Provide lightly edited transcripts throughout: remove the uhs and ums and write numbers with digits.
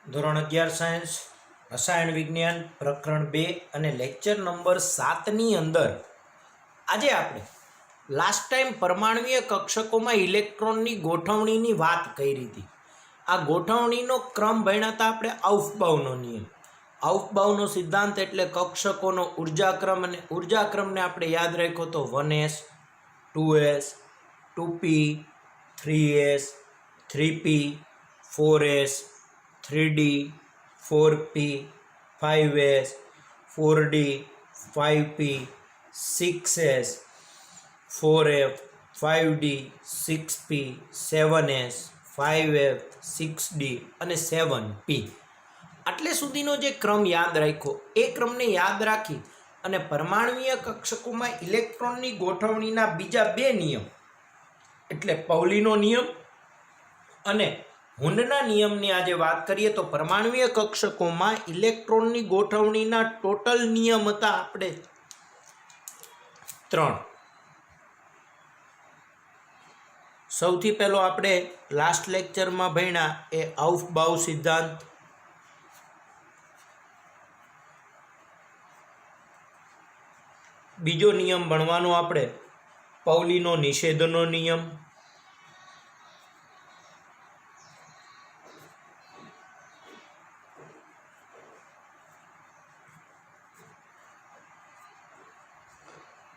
ધોરણ 11 સાયન્સ રસાયણ વિજ્ઞાન પ્રકરણ 2 અને લેક્ચર નંબર 7 ની અંદર આજે આપણે લાસ્ટ ટાઈમ પરમાણ્વીય કક્ષકોમાં ઇલેક્ટ્રોનની ગોઠવણીની વાત કરી હતી। આ ગોઠવણીનો ક્રમ ભણ્યા હતા આપણે આઉફબાઉનો નિયમ। આઉફબાઉનો સિદ્ધાંત એટલે કક્ષકોનો ઉર્જાક્રમ, અને ઉર્જાક્રમને આપણે યાદ રાખ્યો તો 1s 2s 2p 3s 3p 4s 3d 4p 5s 4d 5p 6s 4f 5d 6p 7s 5f 6d અને 7p। આટલે સુધીનો જે ક્રમ યાદ રાખ્યો એ ક્રમને યાદ રાખી અને પરમાણ્વીય કક્ષકોમાં ઇલેક્ટ્રોનની ગોઠવણીના બીજા બે નિયમ એટલે પૌલીનો નિયમ અને હુન્ડના નિયમની આજે વાત કરીએ તો પરમાણ્વીય કક્ષકોમાં ઇલેક્ટ્રોનની ગોઠવણીના ટોટલ નિયમ હતા આપણે 3। સૌથી પહેલો આપણે લાસ્ટ લેક્ચરમાં ભણ્યા એ આઉફબાઉ સિદ્ધાંત, બીજો નિયમ ભણવાનો આપણે પૌલીનો નિષેધનો નિયમ,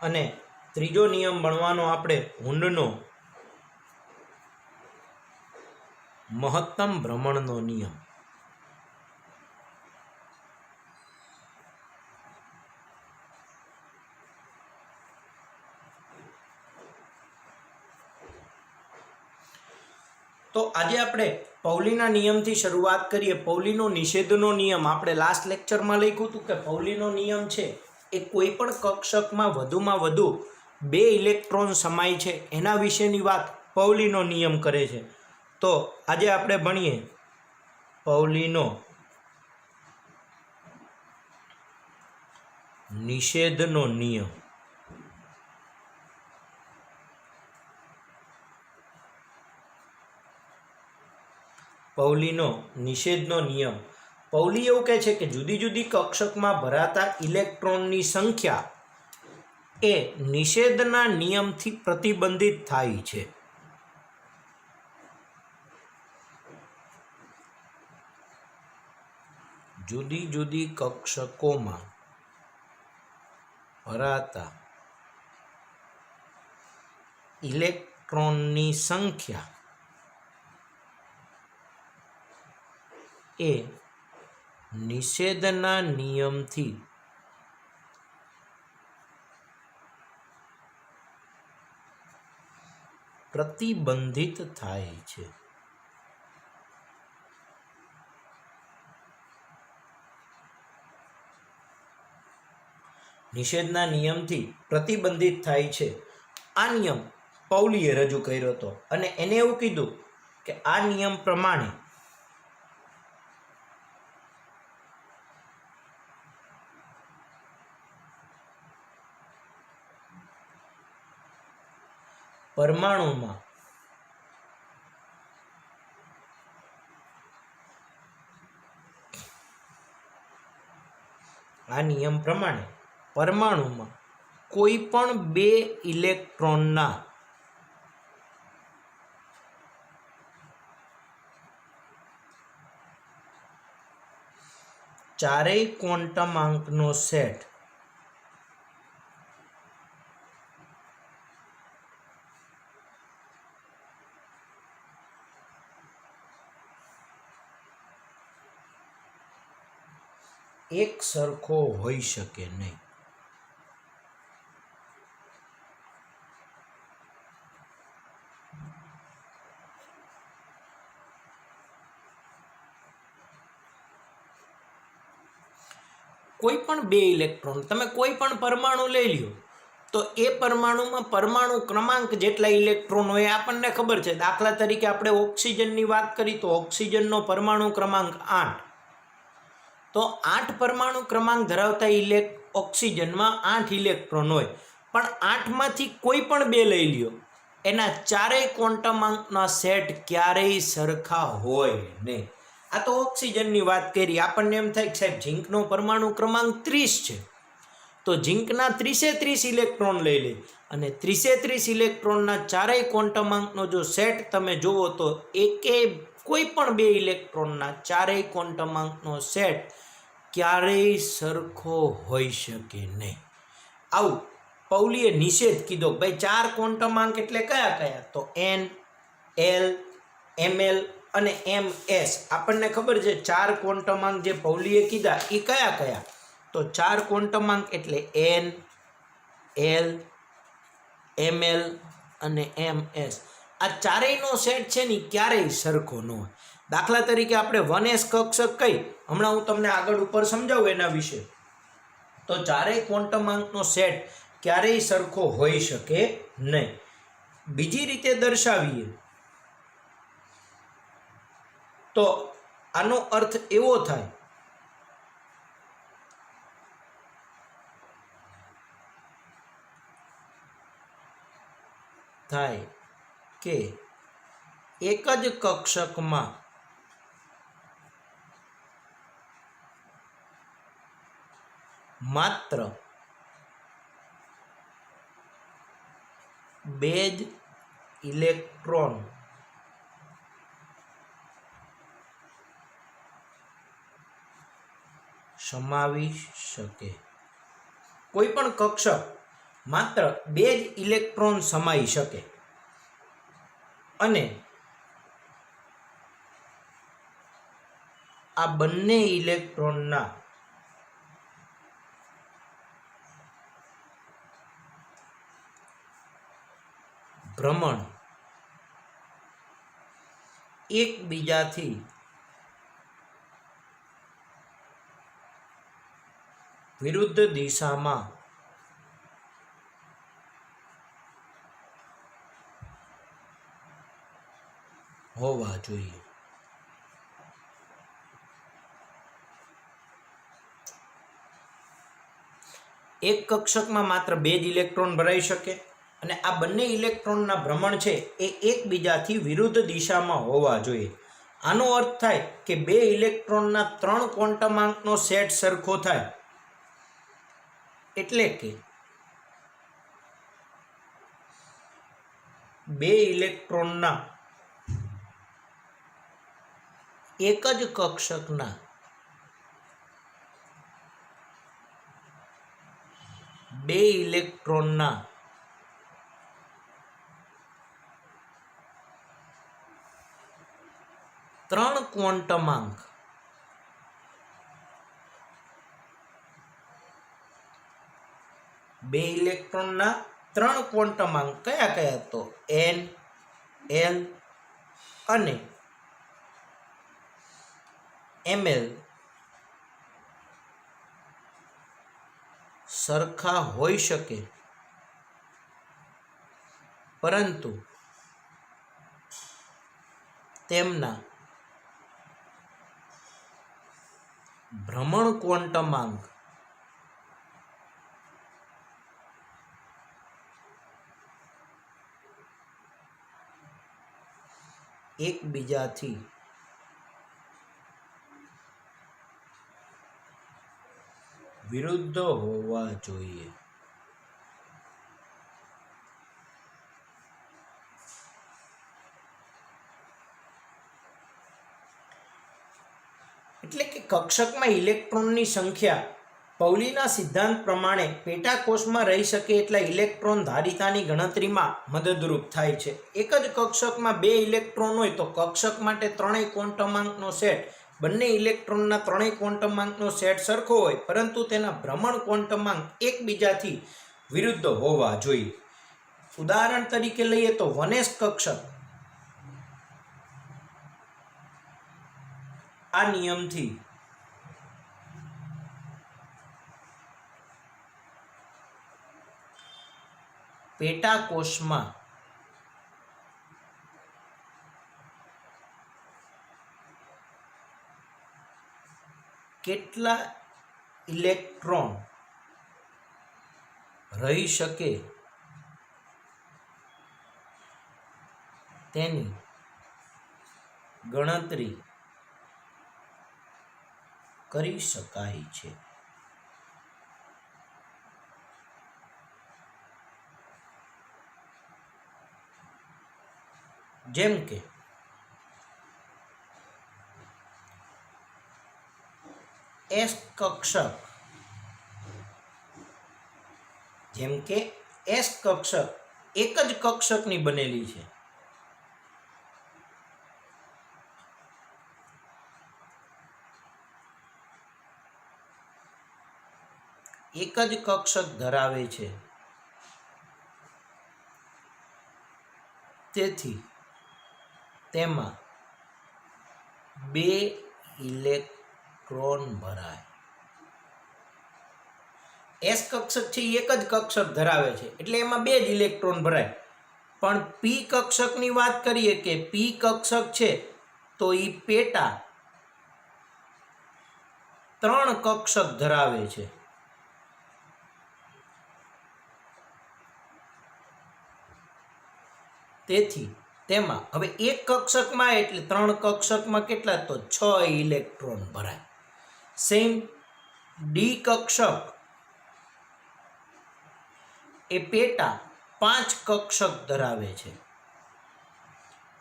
અને ત્રીજો નિયમ ભણવાનો આપણે હુન્ડનો મહત્તમ ભ્રમણનો નિયમ। તો આજે આપણે પૌલીના નિયમથી શરૂઆત કરીએ। પૌલીનો નિષેધનો નિયમ આપણે લાસ્ટ લેક્ચરમાં લખ્યું હતું કે પૌલીનો નિયમ છે એ કોઈ પણ કક્ષકમાં વધુમાં વધુ 2 ઇલેક્ટ્રોન સમાય છે એના વિશેની વાત પૌલીનો નિયમ કરે છે। તો આજે આપણે ભણીએ પૌલીનો નિષેધનો નિયમ। પૌલીનો નિષેધનો નિયમ। પૌલી એવું કહે છે કે જુદી જુદી કક્ષકમાં ભરાતા ઇલેક્ટ્રોનની સંખ્યા એ નિષેધના નિયમથી પ્રતિબંધિત થાય છે। જુદી જુદી કક્ષકોમાં ભરાતા ઇલેક્ટ્રોનની સંખ્યા એ નિષેધના નિયમથી પ્રતિબંધિત થાય છે। નિષેધના નિયમથી પ્રતિબંધિત થાય છે આ નિયમ પૌલીએ રજૂ કર્યો હતો અને એને એવું કીધું કે આ નિયમ પ્રમાણે પરમાણુમાં પરમાણુમાં કોઈ પણ 2 ઇલેક્ટ્રોનના ચારેય ક્વોન્ટમાંકનો સેટ એક સરખો હોઈ શકે નહીં। કોઈ પણ 2 ઇલેક્ટ્રોન તમે કોઈ પણ પરમાણુ લઈ લ્યો તો એ પરમાણુમાં પરમાણુ ક્રમાંક જેટલા ઇલેક્ટ્રોન હોય આપણને ખબર છે। દાખલા તરીકે આપણે ઓક્સિજનની વાત કરી તો ઓક્સિજનનો પરમાણુ ક્રમાંક 8, તો 8 પરમાણુ ક્રમાંક ધરાવતા ઓક્સિજનમાં 8 ઇલેક્ટ્રોન હોય, પણ 8માંથી કોઈ પણ 2 લઈ લ્યો એના ચારેય ક્વોન્ટમાંકના સેટ ક્યારેય સરખા હોય નહીં। આ તો ઓક્સિજનની વાત કરી. આપણને એમ થાય કે સાહેબ ઝીંકનો પરમાણુ ક્રમાંક 30 છે, તો ઝીંકના 30 ઇલેક્ટ્રોન લઈ લે અને 30 ઇલેક્ટ્રોનના ચારેય ક્વોન્ટમાંકનો જો સેટ તમે જુઓ તો કોઈ પણ બે ઇલેક્ટ્રોનના ચારેય ક્વોન્ટમાંકનો સેટ ક્યારેય સરખો હોઈ શકે નહીં. આવું પૌલીએ નિષેધ કીધો. ભાઈ 4 ક્વોન્ટમાંક એટલે કયા કયા? તો n, l, ml અને ms. આપણને ખબર છે 4 ક્વોન્ટમાંક જે પૌલીએ કીધા એ કયા કયા? તો 4 ક્વોન્ટમાંક એટલે n, l, ml અને ms. આ ચારેયનો સેટ છે ને ક્યારેય સરખો ન હોય. દાખલા તરીકે આપણે 1s કક્ષક કઈ, હમણાં હું તમને આગળ ઉપર સમજાવું એના વિશે. તો ચારેય ક્વોન્ટમાંકનો સેટ ક્યારેય સરખો હોઈ શકે નહીં. બીજી રીતે દર્શાવીએ તો આનો અર્થ એવો થાય કે એક જ કક્ષકમાં માત્ર બે જ ઇલેક્ટ્રોન સમાવી શકે. કોઈ પણ કક્ષક માત્ર બે જ ઇલેક્ટ્રોન સમાઈ શકે અને આ બંને ઇલેક્ટ્રોનના ભ્રમણ એકબીજાથી વિરુદ્ધ દિશામાં હોવા જોઈએ. એક કક્ષકમાં માત્ર બે જ ઇલેક્ટ્રોન ભરાઈ શકે અને આ બંને ઇલેક્ટ્રોનના ભ્રમણ છે એ એકબીજાથી વિરુદ્ધ દિશામાં હોવા જોઈએ. આનો અર્થ થાય કે બે ઇલેક્ટ્રોનના 3 ક્વોન્ટમાંકનો સેટ સરખો થાય, એટલે કે બે ઇલેક્ટ્રોનના એક જ કક્ષકના બે ઇલેક્ટ્રોનના ત્રણ ક્વોન્ટમાંક બે ઇલેક્ટ્રોનના 3 ક્વોન્ટમાંક કયા કયા? તો n, l અને ml સરખા હોઈ શકે, પરંતુ તેમના ભ્રમણ ક્વોન્ટમાંક એકબીજાથી વિરુદ્ધ હોવા જોઈએ. એટલે કે કક્ષકમાં ઇલેક્ટ્રોનની સંખ્યા પૌલીના સિદ્ધાંત પ્રમાણે પેટાકોષમાં રહી શકે એટલા ઇલેક્ટ્રોન ધારિતાની ગણતરીમાં મદદરૂપ થાય છે. એક જ કક્ષકમાં બે ઇલેક્ટ્રોન હોય તો કક્ષક માટે ત્રણેય ક્વોન્ટમાંકનો સેટ બંને ઇલેક્ટ્રોનના ત્રણેય ક્વોન્ટમાંકનો સેટ સરખો હોય, પરંતુ તેના ભ્રમણ ક્વોન્ટમાંક એકબીજાથી વિરુદ્ધ હોવા જોઈએ. ઉદાહરણ તરીકે લઈએ તો 1s કક્ષક આ નિયમથી પેટાકોષમાં કેટલા ઇલેક્ટ્રોન રહી શકે તેની ગણતરી કરી શકાય છે. જેમ કે એસ કક્ષક એક જ કક્ષકની બનેલી છે. એક જ કક્ષક ધરાવે છે. તેથી તેમાં 2 ઇલેક્ટ્રોન ભરાય. એસ કક્ષક છે એ એક જ કક્ષક ધરાવે છે એટલે એમાં 2 જ ઇલેક્ટ્રોન ભરાય. પણ પી કક્ષકની વાત કરીએ કે પી કક્ષક છે તો એ પેટા 3 કક્ષક ધરાવે છે. તેથી તેમાં હવે એક કક્ષકમાં એટલે 3 કક્ષકમાં કેટલા તો 6 ઇલેક્ટ્રોન ભરાય. સેમ ડી કક્ષક એ પેટા 5 કક્ષક ધરાવે છે.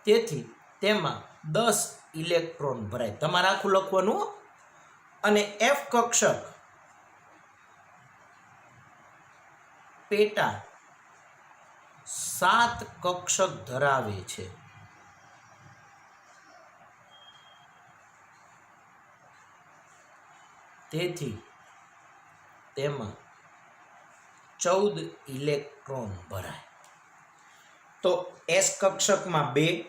તેથી તેમાં 10 ઇલેક્ટ્રોન ભરાય. તમારે આખું લખવાનું. અને એફ કક્ષક પેટા 7 કક્ષક ધરાવે છે. તેથી તેમાં 14 ઇલેક્ટ્રોન ભરાય. તો એસ કક્ષકમાં 2,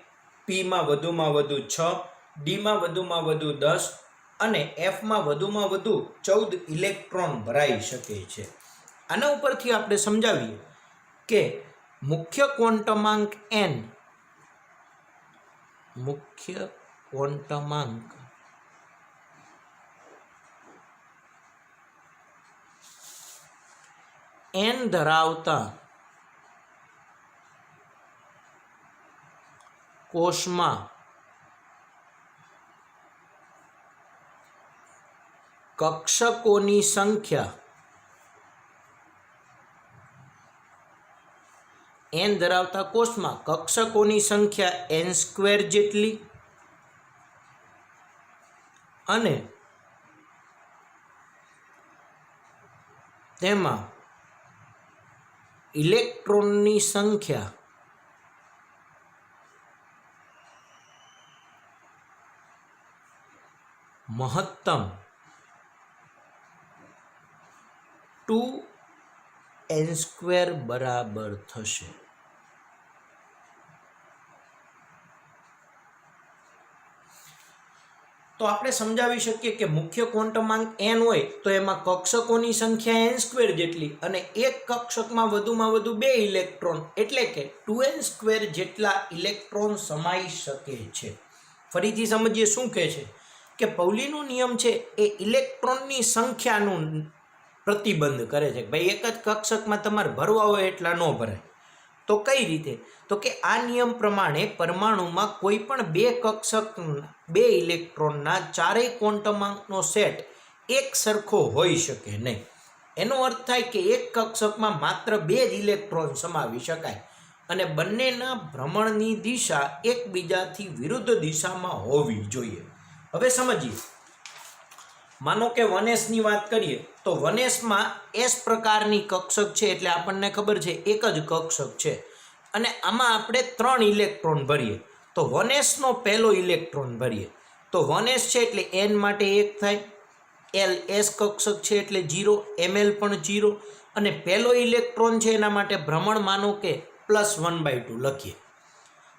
પીમાં વધુમાં વધુ 6, ડીમાં વધુમાં વધુ 10 અને એફમાં વધુમાં વધુ 14 ઇલેક્ટ્રોન ભરાઈ શકે છે. આના ઉપરથી આપણે સમજાવીએ કે મુખ્ય ક્વોન્ટમાંક n ધરાવતા કોષમાં કક્ષકોની સંખ્યા n ધરાવતા કોષમાં કક્ષકોની સંખ્યા n² જેટલી અને તેમાં ઇલેક્ટ્રોનની સંખ્યા મહત્તમ 2n² બરાબર થશે. તો આપણે સમજાવી શકીએ કે મુખ્ય ક્વોન્ટમાંક n હોય તો એમાં કક્ષકોની સંખ્યા n² જેટલી અને એક કક્ષકમાં વધુમાં વધુ 2 ઇલેક્ટ્રોન એટલે કે 2n² જેટલા ઇલેક્ટ્રોન સમાઈ શકે છે. ફરીથી સમજીએ શું કહે છે કે પાઉલીનો નિયમ છે એ ઇલેક્ટ્રોનની સંખ્યાનું પ્રતિબંધ કરે છે. ભાઈ એક જ કક્ષકમાં તમારે ભરવા હોય એટલા ન ભરાય. તો કઈ રીતે? તો કે આ નિયમ પ્રમાણે પરમાણુમાં કોઈ પણ 2 કક્ષક 2 ઇલેક્ટ્રોનના ચારેય ક્વોન્ટમાંકનો સેટ એક સરખો હોઈ શકે નહીં. એનો અર્થ થાય કે એક કક્ષકમાં માત્ર 2 જ ઇલેક્ટ્રોન સમાવી શકાય અને બંનેના ભ્રમણની દિશા એકબીજાથી વિરુદ્ધ દિશામાં હોવી જોઈએ. હવે સમજીએ. માનો કે 1s ની વાત કરીએ તો 1sમાં s પ્રકારની કક્ષક છે એટલે આપણને ખબર છે એક જ કક્ષક છે અને આમાં આપણે 3 ઇલેક્ટ્રોન ભરીએ તો 1s નો પહેલો ઇલેક્ટ્રોન ભરીએ તો 1s છે એટલે n માટે 1 થાય, l s કક્ષક છે એટલે 0, ml પણ 0 અને પહેલો ઇલેક્ટ્રોન છે એના માટે ભ્રમણ માનો કે +1/2 લખીએ.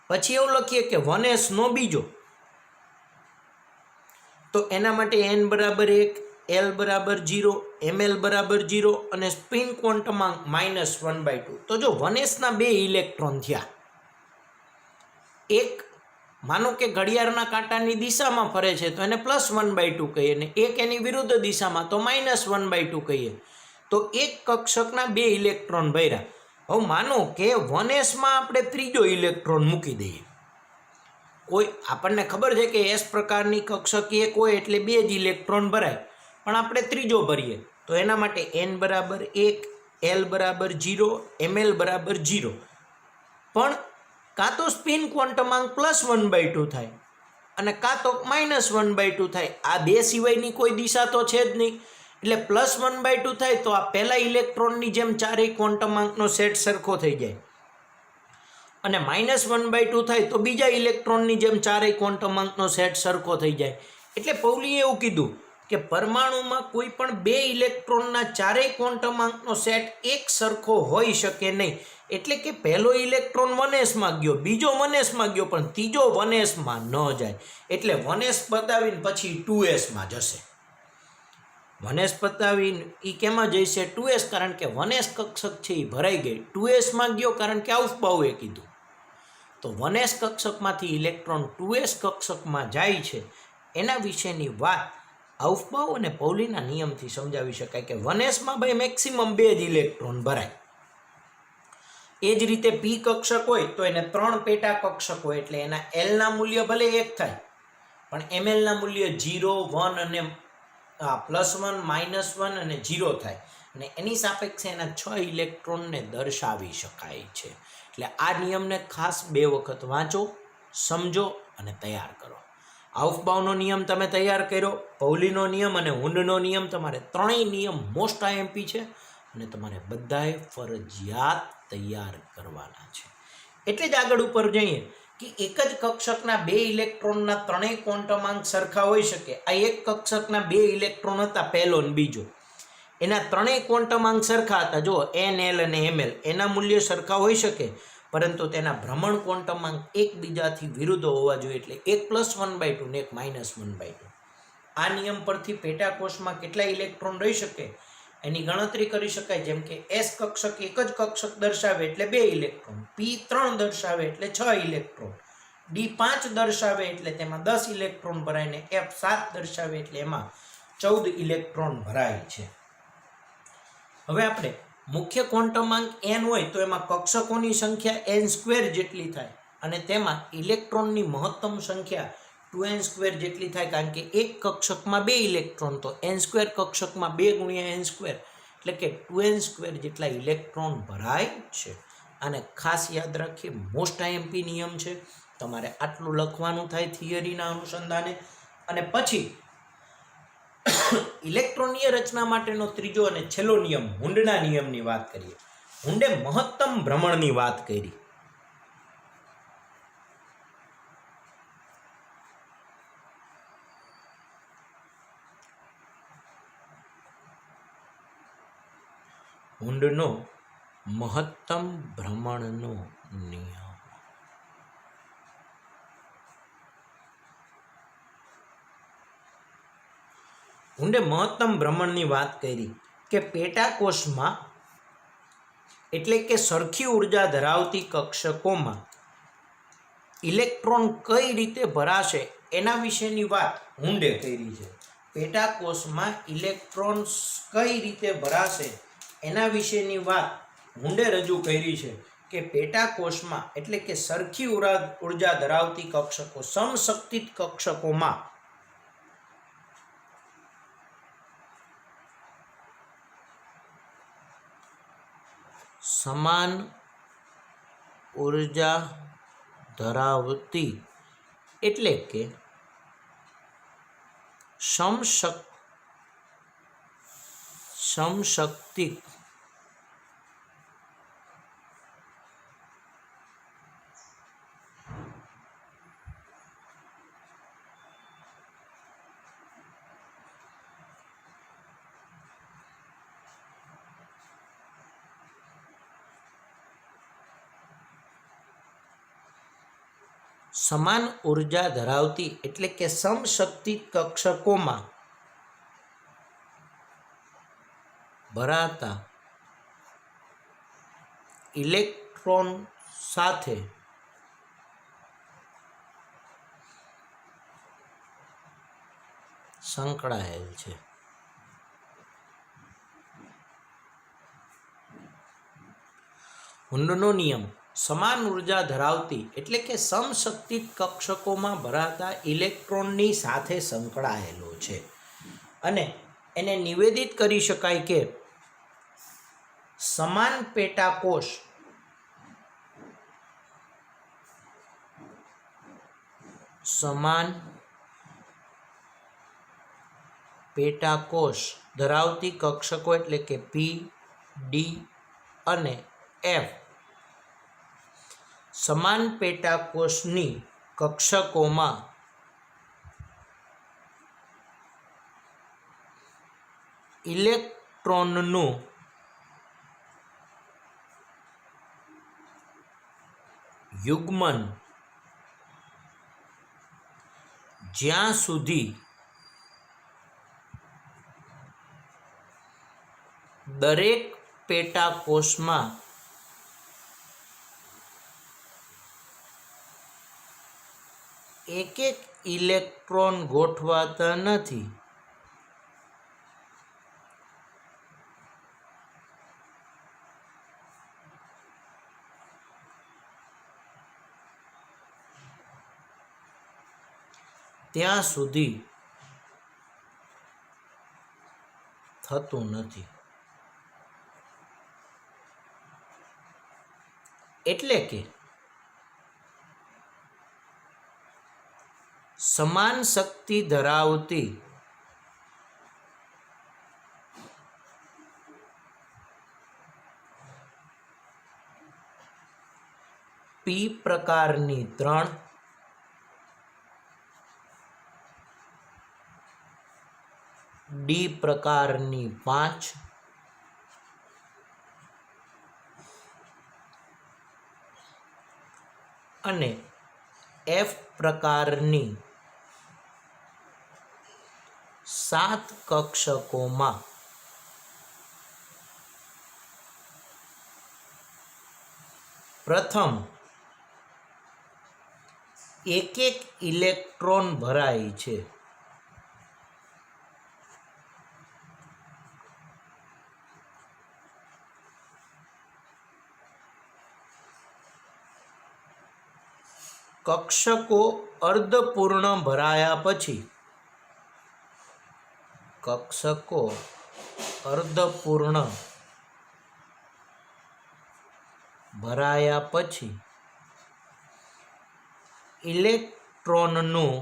પછી એવું લખીએ કે 1s નો બીજો તો એના માટે n બરાબર 1, l બરાબર 0, ml બરાબર 0 અને સ્પિન ક્વોન્ટમાંક -1/2. તો જો 1s ના 2 ઇલેક્ટ્રોન થયા. એક માનો કે ઘડિયાળના કાંટાની દિશામાં ફરે છે તો એને +1/2 કહીએ ને એક એની વિરુદ્ધ દિશામાં તો -1/2 કહીએ. તો એક કક્ષકના 2 ઇલેક્ટ્રોન ભર્યા. હવે માનો કે 1s માં આપણે ત્રીજો ઇલેક્ટ્રોન મૂકી દઈએ. કોઈ આપણને ખબર છે કે s પ્રકારની કક્ષક એક હોય એટલે 2 જ ઇલેક્ટ્રોન ભરાય. પણ આપણે ત્રીજો ભરીએ તો એના માટે n બરાબર 1, l બરાબર 0, ml બરાબર 0. પણ કાં તો સ્પિન ક્વોન્ટમાંક +1/2 થાય અને કાં તો -1/2 થાય. આ બે સિવાયની કોઈ દિશા તો છે જ નહીં. એટલે +1/2 થાય તો આ પહેલા ઇલેક્ટ્રોનની જેમ ચારેય ક્વોન્ટમાંકનો સેટ સરખો થઈ જાય અને -1/2 થાય તો બીજા ઇલેક્ટ્રોનની જેમ ચારેય ક્વોન્ટમાંકનો સેટ સરખો થઈ જાય. એટલે પૌલીએ એવું કીધું કે પરમાણુમાં કોઈ પણ બે ઇલેક્ટ્રોનના ચારેય ક્વોન્ટમાંકનો સેટ એક સરખો હોઈ શકે નહીં. એટલે કે પહેલો ઇલેક્ટ્રોન 1sમાં ગયો, બીજો 1sમાં ગયો, પણ ત્રીજો 1sમાં ન જાય. એટલે 1s પતાવીને પછી 2sમાં જશે. 1s પતાવીને એ કેમાં જશે? 2s, કારણ કે 1s કક્ષક છે એ ભરાઈ ગઈ. 2sમાં ગયો કારણ કે આઉફબાઉએ કીધું. તો 1s કક્ષકમાંથી ઇલેક્ટ્રોન 2s કક્ષકમાં જાય છે એના વિશેની વાત આઉફબાઉ અને પૌલીના નિયમથી સમજાવી શકાય કે 1sમાં ભાઈ મેક્સિમમ 2 જ ઇલેક્ટ્રોન ભરાય. એ જ રીતે p કક્ષક હોય તો એને 3 પેટા કક્ષક હોય એટલે એના lના મૂલ્ય ભલે 1 થાય પણ mlના મૂલ્ય 0, 1 અને +1, -1 અને 0 થાય અને એની સાપેક્ષે એના 6 ઇલેક્ટ્રોનને દર્શાવી શકાય છે. એટલે આ નિયમને ખાસ 2 વખત વાંચો, સમજો અને તૈયાર કરો. આઉફબાઉનો નિયમ તમે તૈયાર કર્યો, પૌલીનો નિયમ અને હુન્ડનો નિયમ, તમારે ત્રણેય નિયમ મોસ્ટ IMP છે અને તમારે બધાએ ફરજિયાત તૈયાર કરવાના છે. એટલે જ આગળ ઉપર જઈએ કે એક જ કક્ષકના 2 ઇલેક્ટ્રોનના ત્રણેય ક્વોન્ટમાંક સરખા હોઈ શકે. આ એક કક્ષકના 2 ઇલેક્ટ્રોન હતા, પહેલો અને બીજો, એના ત્રણેય ક્વોન્ટમાંક સરખા હતા. જો n, l અને ml એના મૂલ્ય સરખા હોઈ શકે પરંતુ તેના ભ્રમણ ક્વોન્ટમાંક એકબીજાથી વિરુદ્ધ હોવા જોઈએ. એટલે એક +1/2 ને એક -1/2. આ નિયમ પરથી પેટાકોષમાં કેટલા ઇલેક્ટ્રોન રહી શકે એની ગણતરી કરી શકાય. જેમ કે s કક્ષક એક જ કક્ષક દર્શાવે એટલે 2 ઇલેક્ટ્રોન, p 3 દર્શાવે એટલે 6 ઇલેક્ટ્રોન, d 5 દર્શાવે એટલે તેમાં 10 ઇલેક્ટ્રોન ભરાય ને f 7 દર્શાવે એટલે એમાં 14 ઇલેક્ટ્રોન ભરાય છે. હવે આપણે મુખ્ય ક્વોન્ટમાંક n હોય તો એમાં કક્ષકોની સંખ્યા n² જેટલી થાય અને તેમાં ઇલેક્ટ્રોનની મહત્તમ સંખ્યા 2n² જેટલી થાય. કારણ કે એક કક્ષકમાં 2 ઇલેક્ટ્રોન તો n² કક્ષકમાં 2 × n² એટલે કે 2n² જેટલા ઇલેક્ટ્રોન ભરાય છે. અને ખાસ યાદ રાખીએ, મોસ્ટ IMP નિયમ છે. તમારે આટલું લખવાનું થાય થિયરીના અનુસંધાને અને પછી ઇલેક્ટ્રોનીય રચના માટેનો ત્રીજો અને છેલ્લો નિયમ હુન્ડના નિયમની વાત કરીએ. હુન્ડે મહત્તમ ભ્રમણની વાત કરી. હુન્ડનો મહત્તમ ભ્રમણનો નિયમ. હુન્ડે મહત્તમ ભ્રમણની વાત કરી કે પેટાકોષમાં એટલે કે સરખી ઉર્જા ધરાવતી કક્ષકોમાં ઇલેક્ટ્રોન કઈ રીતે ભરાશે એના વિશેની વાત હુન્ડે કરી છે. પેટાકોષમાં ઇલેક્ટ્રોન કઈ રીતે ભરાશે એના વિશેની વાત હુન્ડે રજૂ કરી છે કે પેટાકોષમાં એટલે કે સરખી ઉર્જા ધરાવતી કક્ષકો, સમશક્તિત કક્ષકોમાં સમાન ઉર્જા ધરાવતી એટલે કે સમશક્તિક સમાન ઉર્જા ધરાવતી એટલે કે સમશક્તિત કક્ષકોમાં ભરાતા ઇલેક્ટ્રોન સાથે સંકળાયેલ છે. હુન્ડનો નિયમ સમાન ઉર્જા ધરાવતી એટલે કે સમશક્તિત કક્ષકોમાં ભરાતા ઇલેક્ટ્રોનની સાથે સંકળાયેલો છે અને એને નિવેદિત કરી શકાય કે સમાન પેટાકોષ ધરાવતી કક્ષકો એટલે કે પી, ડી અને એફ સમાન પેટાકોષની કક્ષકોમાં ઇલેક્ટ્રોનનું યુગ્મન જ્યાં સુધી દરેક પેટાકોષમાં એક એક ઇલેક્ટ્રોન ગોઠવાતા નથી ત્યાં સુધી થતું નથી. એટલે કે સમાન શક્તિ ધરાવતી પી પ્રકારની 3, ડી પ્રકારની 5 અને એફ પ્રકારની 7 કક્ષકોમાં પ્રથમ એક એક ઇલેક્ટ્રોન ભરાય છે. કક્ષકો અર્ધપૂર્ણ ભરાયા પછી ઇલેક્ટ્રોનનું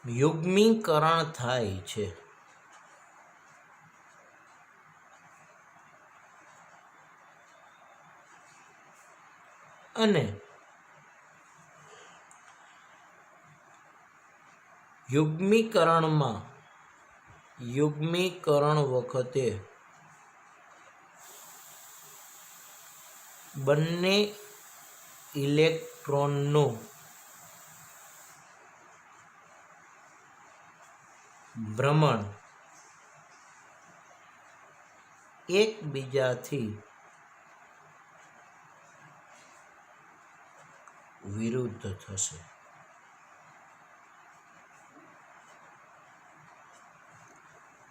યુગ્મીકરણ થાય છે. અને યુગ્મીકરણ વખતે બંને ઇલેક્ટ્રોનનું ભ્રમણ એકબીજાથી વિરુદ્ધ થશે.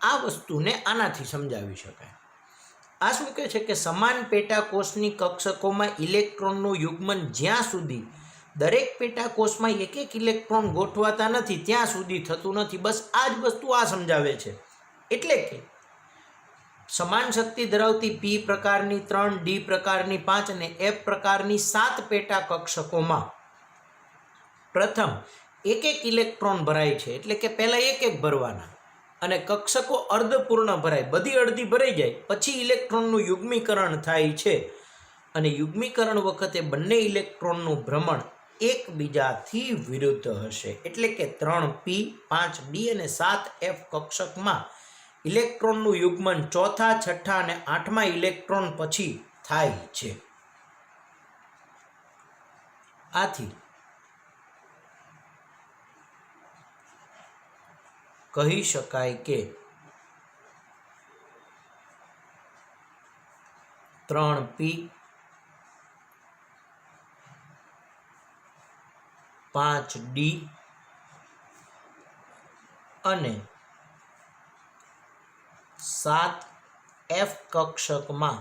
આ વસ્તુને આનાથી સમજાવી શકાય. આ શું કહે છે કે સમાન પેટાકોષની કક્ષકોમાં ઇલેક્ટ્રોનનું યુગ્મન જ્યાં સુધી દરેક પેટાકોષમાં એક એક ઇલેક્ટ્રોન ગોઠવાતા નથી ત્યાં સુધી થતું નથી. બસ આ જ વસ્તુ આ સમજાવે છે. એટલે કે સમાન શક્તિ ધરાવતી પી પ્રકારની 3, ડી પ્રકારની 5 અને એફ પ્રકારની 7 પેટા કક્ષકોમાં પ્રથમ એક એક ઇલેક્ટ્રોન ભરાય છે. એટલે કે પહેલા એક એક ભરવાના અને કક્ષકો અર્ધપૂર્ણ ભરાય, બધી અડધી ભરાઈ જાય પછી ઇલેક્ટ્રોનનું યુગ્મીકરણ થાય છે. અને યુગ્મીકરણ વખતે બંને ઇલેક્ટ્રોનનું ભ્રમણ એકબીજાથી વિરુદ્ધ હશે. એટલે કે 3p, 5d અને 7f કક્ષકમાં ઇલેક્ટ્રોનનું યુગ્મન ચોથા, છઠ્ઠા અને 8મા ઇલેક્ટ્રોન પછી થાય છે. આથી કહી શકાય કે 3p, 5d અને 7f કક્ષકમાં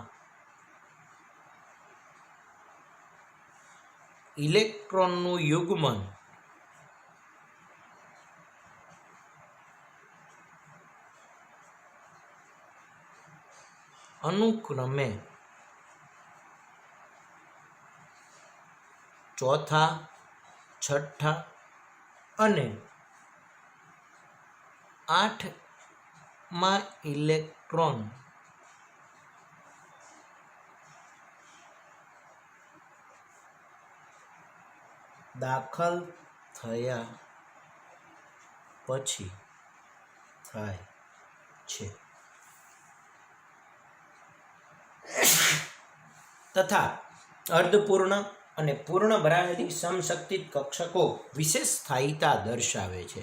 ઇલેક્ટ્રોનનું યુગ્મન અનુક્રમે ચોથા, છઠ્ઠા અને 8મા ઇલેક્ટ્રોન દાખલ થયા પછી થાય છે તથા અર્ધપૂર્ણ અને પૂર્ણ ભરાયેલી સમશક્તિત કક્ષકો વિશેષ સ્થાયીતા દર્શાવે છે.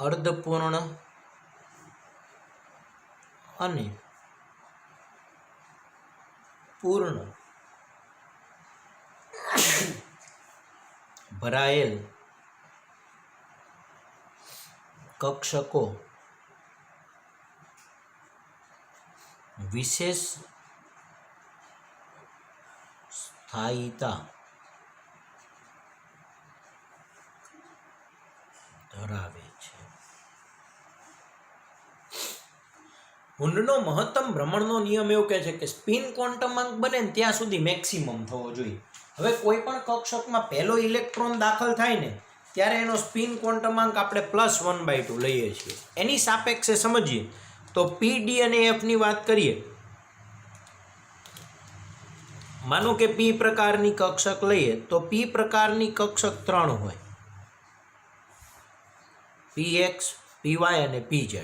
અર્ધપૂર્ણ અને પૂર્ણ ભરાયેલ કક્ષકો વિશેષ સ્થાયીતા ધરાવે છે. હુન્ડનો મહત્તમ ભ્રમણનો નિયમ એવું કહે છે કે સ્પિન ક્વોન્ટમાંક બને ને ત્યાં સુધી મેક્સિમમ થવો જોઈએ. હવે કોઈ પણ કક્ષકમાં પહેલો ઇલેક્ટ્રોન દાખલ થાય ને ત્યારે એનો સ્પિન ક્વોન્ટમાંક આપણે +1/2 લઈએ છીએ. એની સાપેક્ષે સમજીએ તો પી, ડી અને એફની વાત કરીએ. માનો કે પી પ્રકારની કક્ષક લઈએ તો પી પ્રકારની કક્ષક 3 હોય, PX, PY અને PZ.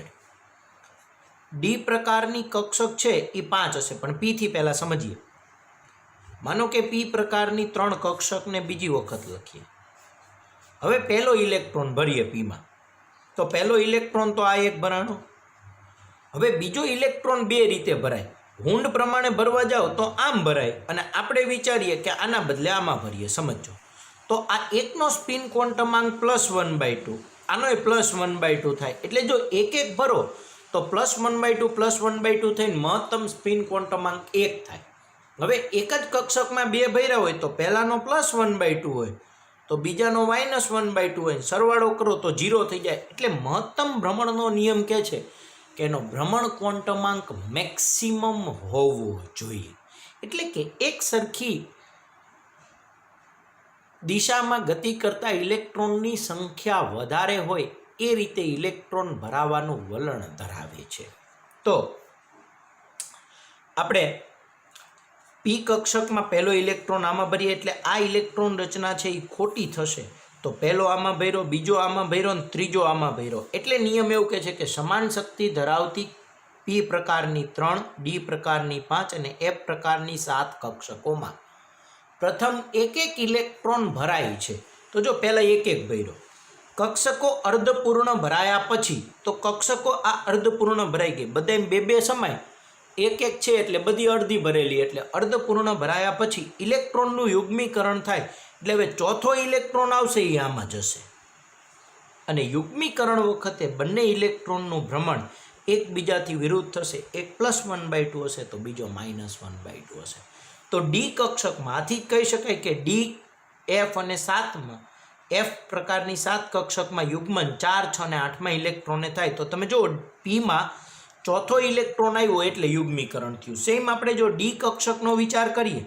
ડી પ્રકારની કક્ષક છે એ 5 હશે, પણ પી થી પહેલા સમજીએ. માનો કે પી પ્રકારની 3 કક્ષકને બીજી વખત લખીએ. હવે પહેલો ઇલેક્ટ્રોન ભરીએ પીમાં, તો પહેલો ઇલેક્ટ્રોન તો આ એક ભરાણો. હવે બીજો ઇલેક્ટ્રોન બે રીતે ભરાય. હુંડ પ્રમાણે ભરવા જાઓ તો આમ ભરાય અને આપણે વિચારીએ કે આના બદલે આમાં ભરીએ. સમજો તો આ એકનો સ્પિન ક્વોન્ટમાંક +1/2, આનોય +1/2 થાય. એટલે જો એક એક ભરો તો +1/2 થઈને મહત્તમ સ્પિન ક્વોન્ટમાંક 1 થાય. હવે એક જ કક્ષકમાં બે ભર્યા હોય તો પહેલાનો +1/2 હોય તો બીજાનો -1/2 હોય. સરવાળો કરો તો 0 થઈ જાય. એટલે મહત્તમ ભ્રમણનો નિયમ કહે છે કે એનો ભ્રમણ ક્વોન્ટમાંક મેક્સિમમ હોવો જોઈએ. એટલે કે એક સરખી દિશામાં ગતિ કરતા ઇલેક્ટ્રોનની સંખ્યા વધારે હોય એ રીતે ઇલેક્ટ્રોન ભરાવાનું વલણ ધરાવે છે. તો આપણે પી કક્ષકમાં પહેલો ઇલેક્ટ્રોન આમાં ભરીએ એટલે આ ઇલેક્ટ્રોન રચના છે એ ખોટી થશે. તો પહેલો આમાં ભર્યો, બીજો આમાં ભર્યો અને ત્રીજો આમાં ભર્યો. એટલે નિયમ એવું કહે છે કે સમાન શક્તિ ધરાવતી પી પ્રકારની 3, ડી પ્રકારની 5 અને એફ પ્રકારની 7 કક્ષકોમાં પ્રથમ એક એક ઇલેક્ટ્રોન ભરાય છે. તો જો પહેલા એક એક ભર્યો. કક્ષકો અર્ધપૂર્ણ ભરાયા પછી તો કક્ષકો આ અર્ધપૂર્ણ ભરાઈ ગઈ, બધા બે સમાય, એક એક છે એટલે બધી અડધી ભરેલી. એટલે અર્ધપૂર્ણ ભરાયા પછી ઇલેક્ટ્રોનનું યુગ્મીકરણ થાય. એટલે હવે ચોથો ઇલેક્ટ્રોન આવશે એ આમાં જશે અને યુગ્મીકરણ વખતે બંને ઇલેક્ટ્રોનનું ભ્રમણ એકબીજાથી વિરુદ્ધ થશે. એક +1/2 હશે તો બીજો -1/2 હશે. તો ડી કક્ષકમાં આથી કહી શકાય કે ડી, એફ અને 7માં એફ પ્રકારની 7 કક્ષકમાં યુગ્મન 4, 6 અને 8મા ઇલેક્ટ્રોને થાય. તો તમે જો પીમાં ચોથો ઇલેક્ટ્રોન આવ્યો એટલે યુગ્મીકરણ થયું. સેમ આપણે જો ડી કક્ષકનો વિચાર કરીએ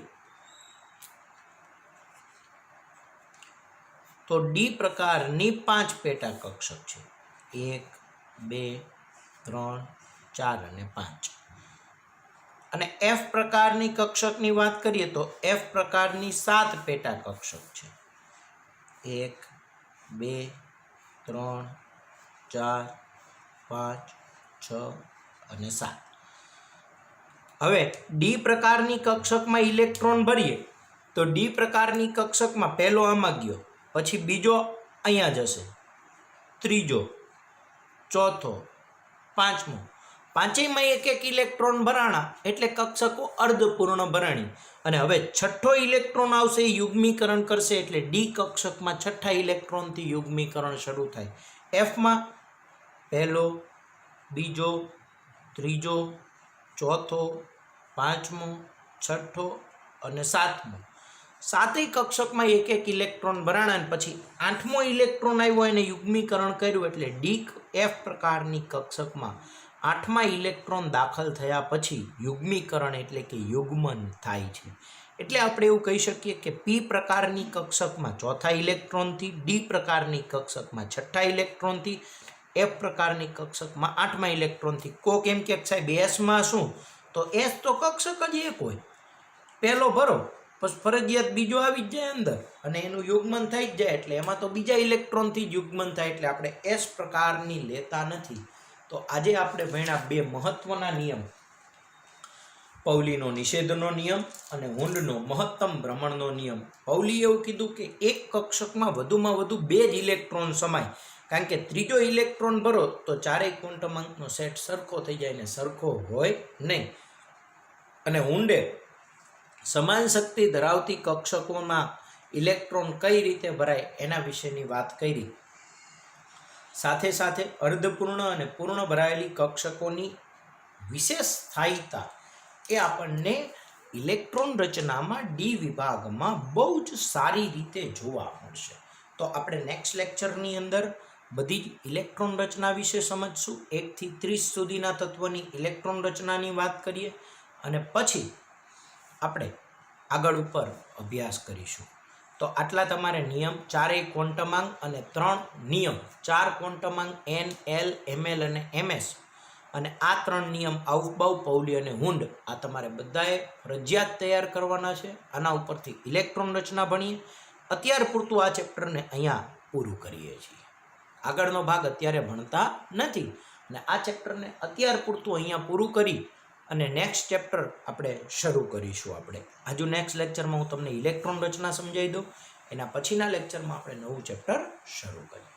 તો ડી પ્રકારની 5 પેટા કક્ષક છે. 1, 2, 3, 4 અને 5. અને એફ પ્રકારની કક્ષકની વાત કરીએ તો એફ પ્રકારની 7 પેટા કક્ષક છે. 1, 2, 3, 4, 5, 6 અને 7. હવે ડી પ્રકારની કક્ષકમાં ઇલેક્ટ્રોન ભરીએ તો ડી પ્રકારની કક્ષકમાં પહેલો આમાં ગયો, પછી બીજો અહીંયા જશે, ત્રીજો, ચોથો, પાંચમો. પાંચેયમાં એક એક ઇલેક્ટ્રોન ભરાણા એટલે કક્ષકો અર્ધપૂર્ણ ભરાણી. અને હવે છઠ્ઠો ઇલેક્ટ્રોન આવશે એ યુગ્મીકરણ કરશે એટલે ડી કક્ષકમાં છઠ્ઠા ઇલેક્ટ્રોનથી યુગ્મીકરણ શરૂ થાય. એફમાં પહેલો, બીજો, ત્રીજો, ચોથો, પાંચમો, છઠ્ઠો અને 7મો. સાતેય કક્ષકમાં એક એક ઇલેક્ટ્રોન ભરાણા અને પછી 8મો ઇલેક્ટ્રોન આવ્યો એને યુગ્મીકરણ કર્યું એટલે ડી, એફ પ્રકારની કક્ષકમાં 8મા ઇલેક્ટ્રોન દાખલ થયા પછી યુગ્મીકરણ એટલે કે યુગ્મન થાય છે. એટલે આપણે એવું કહી શકીએ કે પી પ્રકારની કક્ષકમાં ચોથા ઇલેક્ટ્રોનથી, ડી પ્રકારની કક્ષકમાં છઠ્ઠા ઇલેક્ટ્રોનથી, એફ પ્રકારની કક્ષકમાં 8મા ઇલેક્ટ્રોનથી. કોક એમ કે સાહેબ એસમાં શું? તો એસ તો કક્ષક જ એક હોય, પહેલો ભરો પછી ફરજિયાત બીજો આવી જ જાય અંદર અને એનું યુગ્મન થઈ જ જાય, એટલે એમાં તો બીજા ઇલેક્ટ્રોનથી જ યુગ્મન થાય, એટલે આપણે એસ પ્રકારની લેતા નથી. તો આજે આપણે ભણ્યા બે મહત્વના નિયમ, પૌલીનો નિષેધનો નિયમ અને હુન્ડનો મહત્તમ ભ્રમણનો નિયમ. પૌલીએ એવું કીધું કે એક કક્ષકમાં વધુમાં વધુ 2 જ ઇલેક્ટ્રોન સમાય, કારણ કે ત્રીજો ઇલેક્ટ્રોન ભરો તો ચારેય ક્વોન્ટમ અંકનો સેટ સરખો થઈ જાય ને સરખો હોય નહીં. અને હુન્ડે સમાન શક્તિ ધરાવતી કક્ષકોમાં ઇલેક્ટ્રોન કઈ રીતે ભરાય એના વિશેની વાત કરી. સાથે સાથે અર્ધપૂર્ણ અને પૂર્ણ ભરાયેલી કક્ષકોની વિશેષ સ્થાયીતા એ આપણને ઇલેક્ટ્રોન રચનામાં ડી વિભાગમાં બહુ જ સારી રીતે જોવા મળશે. તો આપણે નેક્સ્ટ લેક્ચરની અંદર બધી જ ઇલેક્ટ્રોન રચના વિશે સમજશું. 1 થી 30 સુધીના તત્વની ઇલેક્ટ્રોન રચનાની વાત કરીએ અને પછી આપણે આગળ ઉપર અભ્યાસ કરીશું. તો આટલા તમારે નિયમ, ચારેય ક્વોન્ટમાંક અને 3 નિયમ, 4 ક્વોન્ટમાંક એન, એલ, એમએલ અને એમએસ, અને આ 3 નિયમ આઉફબાઉ, પૌલી અને હુન્ડ, આ તમારે બધાએ ફરજિયાત તૈયાર કરવાના છે. આના ઉપરથી ઇલેક્ટ્રોન રચના ભણીએ. અત્યાર પૂરતું આ ચેપ્ટરને અહીંયા પૂરું કરીએ છીએ. આગળનો ભાગ અત્યારે ભણતા નથી અને આ ચેપ્ટરને અત્યાર પૂરતું અહીંયા પૂરું કરી અને નેક્સ્ટ ચેપ્ટર આપણે શરૂ કરીશું. આપણે હજુ નેક્સ્ટ લેક્ચરમાં હું તમને ઇલેક્ટ્રોન રચના સમજાવી દઉં, એના પછીના લેક્ચરમાં આપણે નવું ચેપ્ટર શરૂ કરીએ.